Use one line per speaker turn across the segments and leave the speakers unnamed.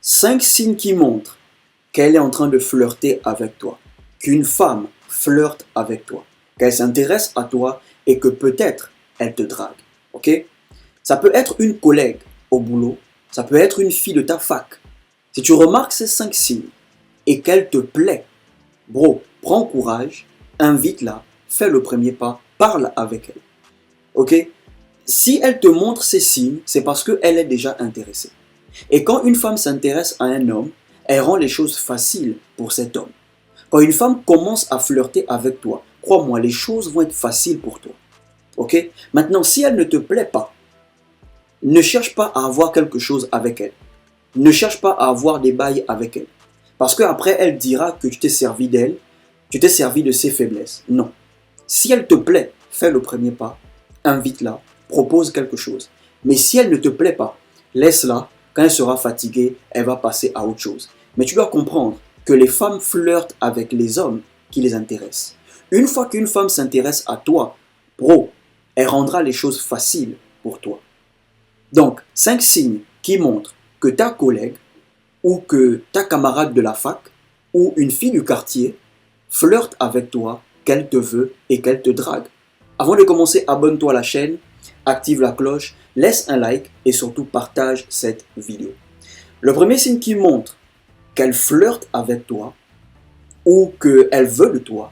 5 signes qui montrent qu'elle est en train de flirter avec toi, qu'une femme flirte avec toi, qu'elle s'intéresse à toi et que peut-être elle te drague. Ok? Ça peut être une collègue au boulot, ça peut être une fille de ta fac. Si tu remarques ces 5 signes et qu'elle te plaît, bro, prends courage, invite-la, fais le premier pas, parle avec elle. Ok? Si elle te montre ces signes, c'est parce qu'elle est déjà intéressée. Et quand une femme s'intéresse à un homme, elle rend les choses faciles pour cet homme. Quand une femme commence à flirter avec toi, crois-moi, les choses vont être faciles pour toi. Ok? Maintenant, si elle ne te plaît pas, ne cherche pas à avoir quelque chose avec elle. Ne cherche pas à avoir des bails avec elle. Parce qu'après, elle dira que tu t'es servi d'elle, tu t'es servi de ses faiblesses. Non. Si elle te plaît, fais le premier pas, invite-la, propose quelque chose. Mais si elle ne te plaît pas, laisse-la. Quand elle sera fatiguée, elle va passer à autre chose. Mais tu dois comprendre que les femmes flirtent avec les hommes qui les intéressent. Une fois qu'une femme s'intéresse à toi, bro, elle rendra les choses faciles pour toi. Donc, 5 signes qui montrent que ta collègue ou que ta camarade de la fac ou une fille du quartier flirte avec toi, qu'elle te veut et qu'elle te drague. Avant de commencer, abonne-toi à la chaîne, active la cloche, laisse un like et surtout partage cette vidéo. Le premier signe qui montre qu'elle flirte avec toi ou qu'elle veut de toi,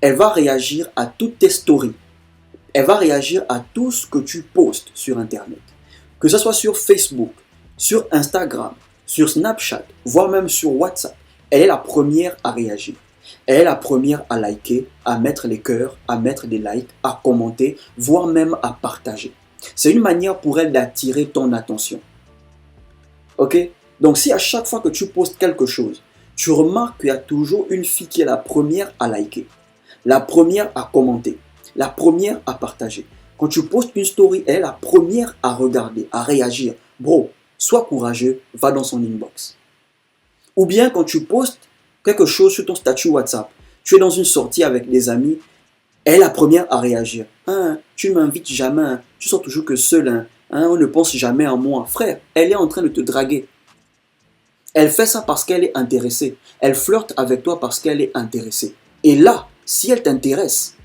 elle va réagir à toutes tes stories. Elle va réagir à tout ce que tu postes sur Internet. Que ce soit sur Facebook, sur Instagram, sur Snapchat, voire même sur WhatsApp. Elle est la première à réagir. Elle est la première à liker, à mettre les cœurs, à mettre des likes, à commenter, voire même à partager. C'est une manière pour elle d'attirer ton attention. Ok? Donc si à chaque fois que tu postes quelque chose, tu remarques qu'il y a toujours une fille qui est la première à liker, la première à commenter, la première à partager. Quand tu postes une story, elle est la première à regarder, à réagir. Bro, sois courageux, va dans son inbox. Ou bien quand tu postes quelque chose sur ton statut WhatsApp, tu es dans une sortie avec des amis, elle est la première à réagir. Hein, tu ne m'invites jamais, hein, tu sors toujours que seul, hein, on ne pense jamais à moi. Frère, elle est en train de te draguer. Elle fait ça parce qu'elle est intéressée. Elle flirte avec toi parce qu'elle est intéressée. Et là, si elle t'intéresse,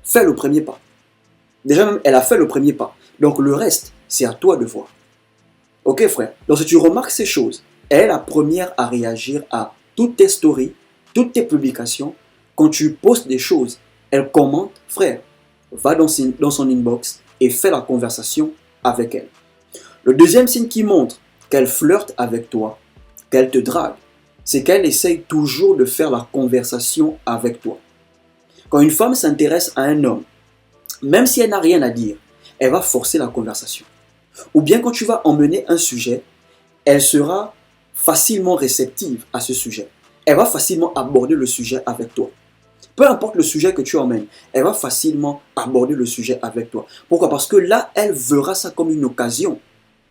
fais le premier pas. Déjà même, elle a fait le premier pas. Donc le reste, c'est à toi de voir. Ok frère? Donc si tu remarques ces choses, elle est la première à réagir à toutes tes stories, toutes tes publications. Quand tu postes des choses, elle commente. Frère, va dans son inbox et fais la conversation avec elle. Le deuxième signe qui montre qu'elle flirte avec toi, qu'elle te drague, c'est qu'elle essaye toujours de faire la conversation avec toi. Quand une femme s'intéresse à un homme, même si elle n'a rien à dire, elle va forcer la conversation. Ou bien quand tu vas emmener un sujet, elle sera facilement réceptive à ce sujet. Elle va facilement aborder le sujet avec toi. Peu importe le sujet que tu emmènes, elle va facilement aborder le sujet avec toi. Pourquoi? Parce que là, elle verra ça comme une occasion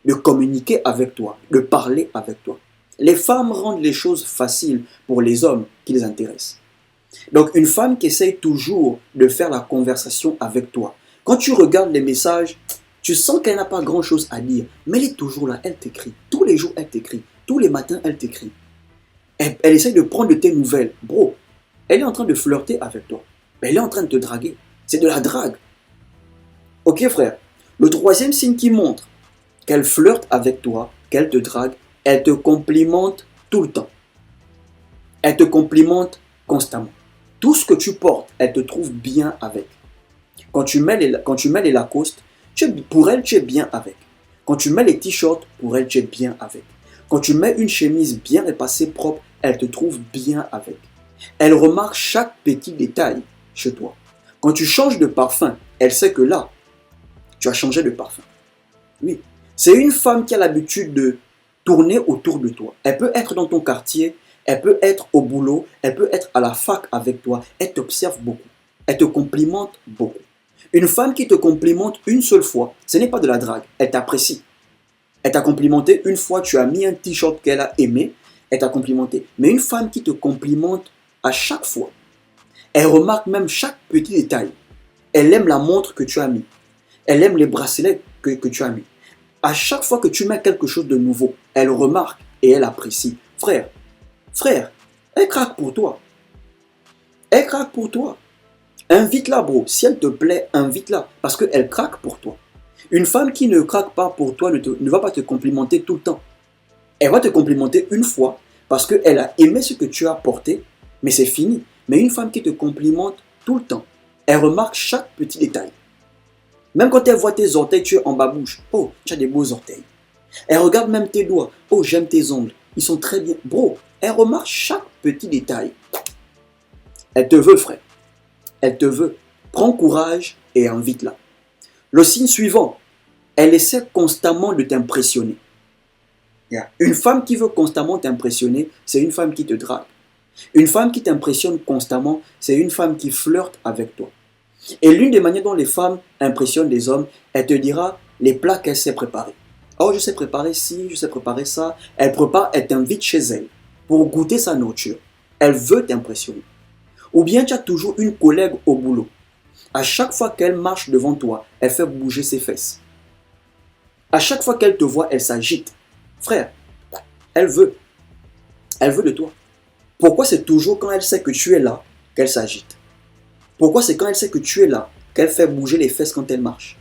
de communiquer avec toi, de parler avec toi. Les femmes rendent les choses faciles pour les hommes qui les intéressent. Donc une femme qui essaye toujours de faire la conversation avec toi. Quand tu regardes les messages, tu sens qu'elle n'a pas grand-chose à dire, mais elle est toujours là, elle t'écrit. Tous les jours, elle t'écrit. Tous les matins, elle t'écrit. Elle essaye de prendre de tes nouvelles. Bro, elle est en train de flirter avec toi. Mais elle est en train de te draguer. C'est de la drague. Ok frère? Le troisième signe qui montre qu'elle flirte avec toi, qu'elle te drague, elle te complimente tout le temps. Elle te complimente constamment. Tout ce que tu portes, elle te trouve bien avec. Quand tu mets les Lacoste, pour elle, tu es bien avec. Quand tu mets les t-shirts, pour elle, tu es bien avec. Quand tu mets une chemise bien repassée, propre, elle te trouve bien avec. Elle remarque chaque petit détail chez toi. Quand tu changes de parfum, elle sait que là, tu as changé de parfum. Oui, c'est une femme qui a l'habitude de tourner autour de toi. Elle peut être dans ton quartier, elle peut être au boulot, elle peut être à la fac avec toi. Elle t'observe beaucoup. Elle te complimente beaucoup. Une femme qui te complimente une seule fois, ce n'est pas de la drague. Elle t'apprécie. Elle t'a complimenté une fois, tu as mis un t-shirt qu'elle a aimé, elle t'a complimenté. Mais une femme qui te complimente à chaque fois, elle remarque même chaque petit détail. Elle aime la montre que tu as mis. Elle aime les bracelets que tu as mis. À chaque fois que tu mets quelque chose de nouveau, elle remarque et elle apprécie. Frère, elle craque pour toi. Elle craque pour toi. Invite-la, bro. Si elle te plaît, invite-la. Parce qu'elle craque pour toi. Une femme qui ne craque pas pour toi ne va pas te complimenter tout le temps. Elle va te complimenter une fois parce qu'elle a aimé ce que tu as apporté, mais c'est fini. Mais une femme qui te complimente tout le temps, elle remarque chaque petit détail. Même quand elle voit tes orteils, tu es en babouche. Oh, tu as des beaux orteils. Elle regarde même tes doigts. Oh, j'aime tes ongles. Ils sont très bien. Bro, elle remarque chaque petit détail. Elle te veut, frère. Elle te veut. Prends courage et invite-la. Le signe suivant, elle essaie constamment de t'impressionner. Une femme qui veut constamment t'impressionner, c'est une femme qui te drague. Une femme qui t'impressionne constamment, c'est une femme qui flirte avec toi. Et l'une des manières dont les femmes impressionnent les hommes, elle te dira les plats qu'elle sait préparer. Oh, je sais préparer ci, je sais préparer ça. Elle prépare, elle t'invite chez elle pour goûter sa nourriture. Elle veut t'impressionner. Ou bien tu as toujours une collègue au boulot. À chaque fois qu'elle marche devant toi, elle fait bouger ses fesses. À chaque fois qu'elle te voit, elle s'agite. Frère, elle veut. Elle veut de toi. Pourquoi c'est toujours quand elle sait que tu es là qu'elle s'agite? Pourquoi c'est quand elle sait que tu es là qu'elle fait bouger les fesses quand elle marche?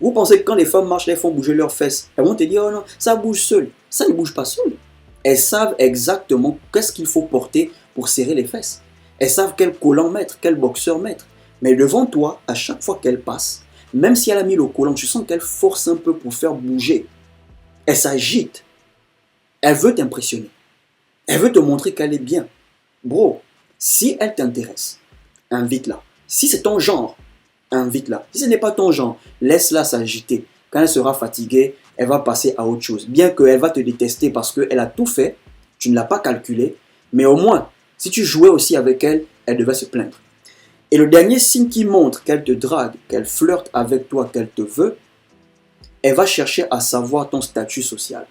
Vous pensez que quand les femmes marchent, elles font bouger leurs fesses? Elles vont te dire, oh non, ça bouge seul. Ça ne bouge pas seul. Elles savent exactement qu'est-ce qu'il faut porter pour serrer les fesses. Elles savent quel collant mettre, quel boxeur mettre. Mais devant toi, à chaque fois qu'elle passe, même si elle a mis le collant, tu sens qu'elle force un peu pour faire bouger. Elle s'agite. Elle veut t'impressionner. Elle veut te montrer qu'elle est bien. Bro, si elle t'intéresse, invite-la. Si c'est ton genre, invite-la. Si ce n'est pas ton genre, laisse-la s'agiter. Quand elle sera fatiguée, elle va passer à autre chose. Bien qu'elle va te détester parce qu'elle a tout fait, tu ne l'as pas calculé, mais au moins, si tu jouais aussi avec elle, elle devait se plaindre. Et le dernier signe qui montre qu'elle te drague, qu'elle flirte avec toi, qu'elle te veut, elle va chercher à savoir ton statut social.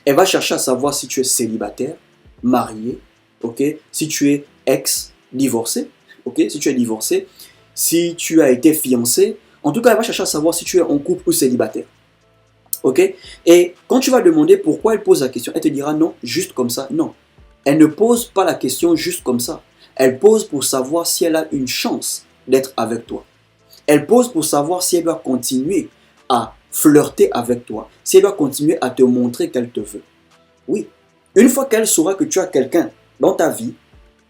Elle va chercher à savoir si tu es célibataire, marié, ok, si tu es divorcé, ok, si tu es divorcé, si tu as été fiancé. En tout cas, elle va chercher à savoir si tu es en couple ou célibataire. Ok? Et quand tu vas demander pourquoi elle pose la question, elle te dira non, juste comme ça. Non. Elle ne pose pas la question juste comme ça. Elle pose pour savoir si elle a une chance d'être avec toi. Elle pose pour savoir si elle doit continuer à flirter avec toi, si elle doit continuer à te montrer qu'elle te veut. Oui. Une fois qu'elle saura que tu as quelqu'un dans ta vie,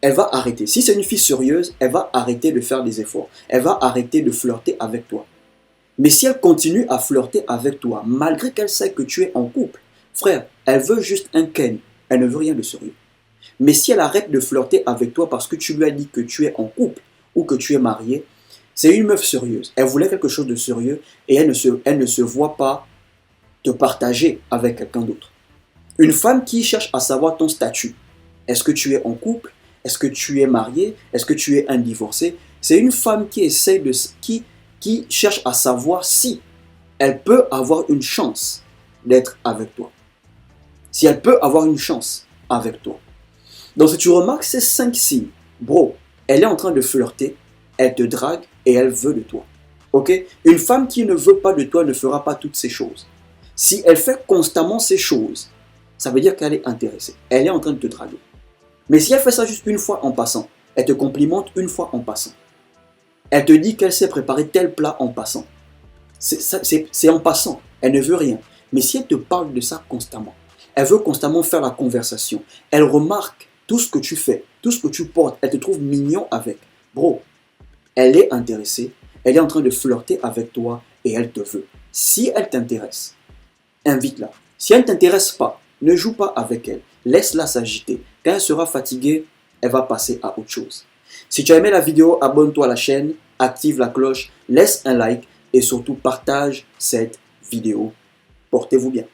elle va arrêter. Si c'est une fille sérieuse, elle va arrêter de faire des efforts. Elle va arrêter de flirter avec toi. Mais si elle continue à flirter avec toi, malgré qu'elle sait que tu es en couple, frère, elle veut juste un ken. Elle ne veut rien de sérieux. Mais si elle arrête de flirter avec toi parce que tu lui as dit que tu es en couple ou que tu es marié, c'est une meuf sérieuse. Elle voulait quelque chose de sérieux et elle ne se voit pas te partager avec quelqu'un d'autre. Une femme qui cherche à savoir ton statut. Est-ce que tu es en couple? Est-ce que tu es marié? Est-ce que tu es un divorcé? C'est une femme qui cherche à savoir si elle peut avoir une chance d'être avec toi. Si elle peut avoir une chance avec toi. Donc si tu remarques ces 5 signes, bro, elle est en train de flirter, elle te drague et elle veut de toi. Ok? Une femme qui ne veut pas de toi ne fera pas toutes ces choses. Si elle fait constamment ces choses, ça veut dire qu'elle est intéressée. Elle est en train de te draguer. Mais si elle fait ça juste une fois en passant, elle te complimente une fois en passant, elle te dit qu'elle sait préparer tel plat en passant, c'est en passant, elle ne veut rien. Mais si elle te parle de ça constamment, elle veut constamment faire la conversation, elle remarque tout ce que tu fais, tout ce que tu portes, elle te trouve mignon avec. Bro, elle est intéressée, elle est en train de flirter avec toi et elle te veut. Si elle t'intéresse, invite-la. Si elle ne t'intéresse pas, ne joue pas avec elle. Laisse-la s'agiter. Quand elle sera fatiguée, elle va passer à autre chose. Si tu as aimé la vidéo, abonne-toi à la chaîne, active la cloche, laisse un like et surtout partage cette vidéo. Portez-vous bien.